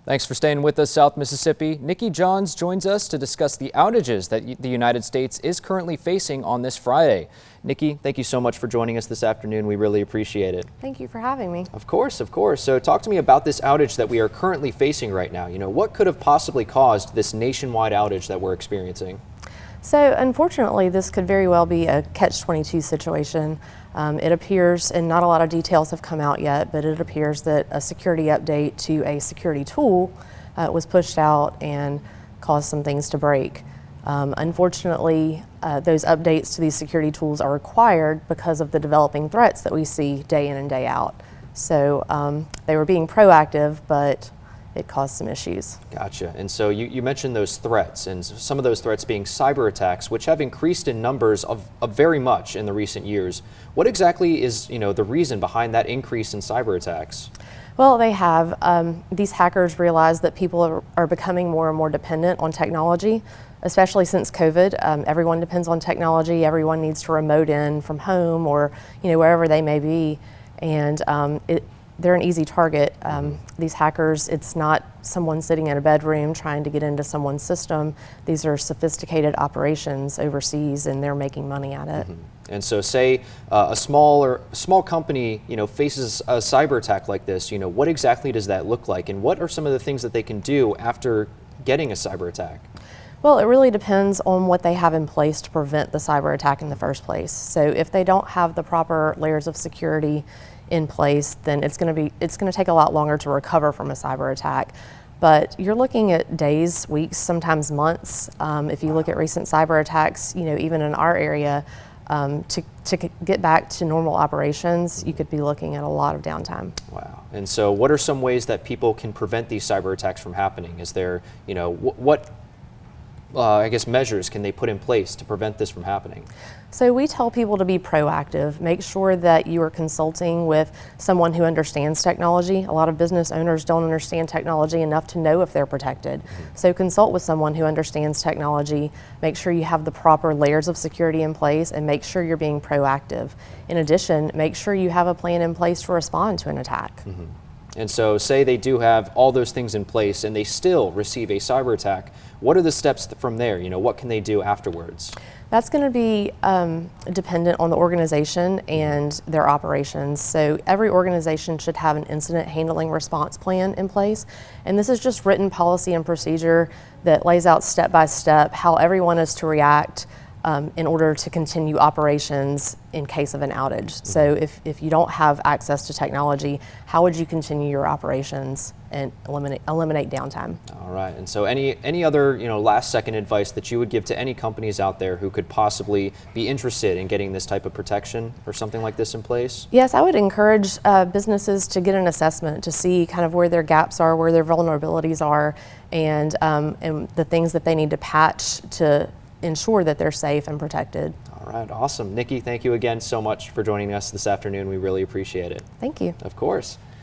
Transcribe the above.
Thanks for staying with us, South Mississippi. Nikki Johns joins us to discuss the outages that the United States is currently facing on this Friday. Nikki, thank you so much for joining us this afternoon. We really appreciate it. Thank you for having me. Of course, of course. So talk to me about this outage that we are currently facing right now. What could have possibly caused this nationwide outage that we're experiencing? So unfortunately, this could very well be a catch-22 situation. It appears, and not a lot of details have come out yet, but it appears that a security update to a security tool was pushed out and caused some things to break. Unfortunately, those updates to these security tools are required because of the developing threats that we see day in and day out. So they were being proactive, but it caused some issues. Gotcha. And so you mentioned those threats, and some of those threats being cyber attacks, which have increased in numbers of very much in the recent years. What exactly is the reason behind that increase in cyber attacks? Well, they have. These hackers realize that people are becoming more and more dependent on technology, especially since COVID. Everyone depends on technology. Everyone needs to remote in from home or wherever they may be, and they're an easy target. These hackers, it's not someone sitting in a bedroom trying to get into someone's system. These are sophisticated operations overseas, and they're making money at it. And so say a small company faces a cyber attack like this, what exactly does that look like, and what are some of the things that they can do after getting a cyber attack? Well, it really depends on what they have in place to prevent the cyber attack in the first place. So if they don't have the proper layers of security in place, then it's going to take a lot longer to recover from a cyber attack. But you're looking at days, weeks, sometimes months. If you look at recent cyber attacks, even in our area, to get back to normal operations, you could be looking at a lot of downtime. Wow. And so what are some ways that people can prevent these cyber attacks from happening? Is there, what I guess measures can they put in place to prevent this from happening? So we tell people to be proactive. Make sure that you are consulting with someone who understands technology. A lot of business owners don't understand technology enough to know if they're protected. So consult with someone who understands technology. Make sure you have the proper layers of security in place, and make sure you're being proactive. In addition, make sure you have a plan in place to respond to an attack. And so say they do have all those things in place and they still receive a cyber attack, what are the steps from there? What can they do afterwards? That's going to be dependent on the organization and their operations. So every organization should have an incident handling response plan in place. And this is just written policy and procedure that lays out step by step how everyone is to react in order to continue operations in case of an outage. So if you don't have access to technology, how would you continue your operations and eliminate downtime? All right. And so any other last second advice that you would give to any companies out there who could possibly be interested in getting this type of protection or something like this in place? Yes, I would encourage businesses to get an assessment to see kind of where their gaps are, where their vulnerabilities are, and the things that they need to patch to ensure that they're safe and protected. All right, awesome. Nikki, thank you again so much for joining us this afternoon. We really appreciate it. Thank you. Of course.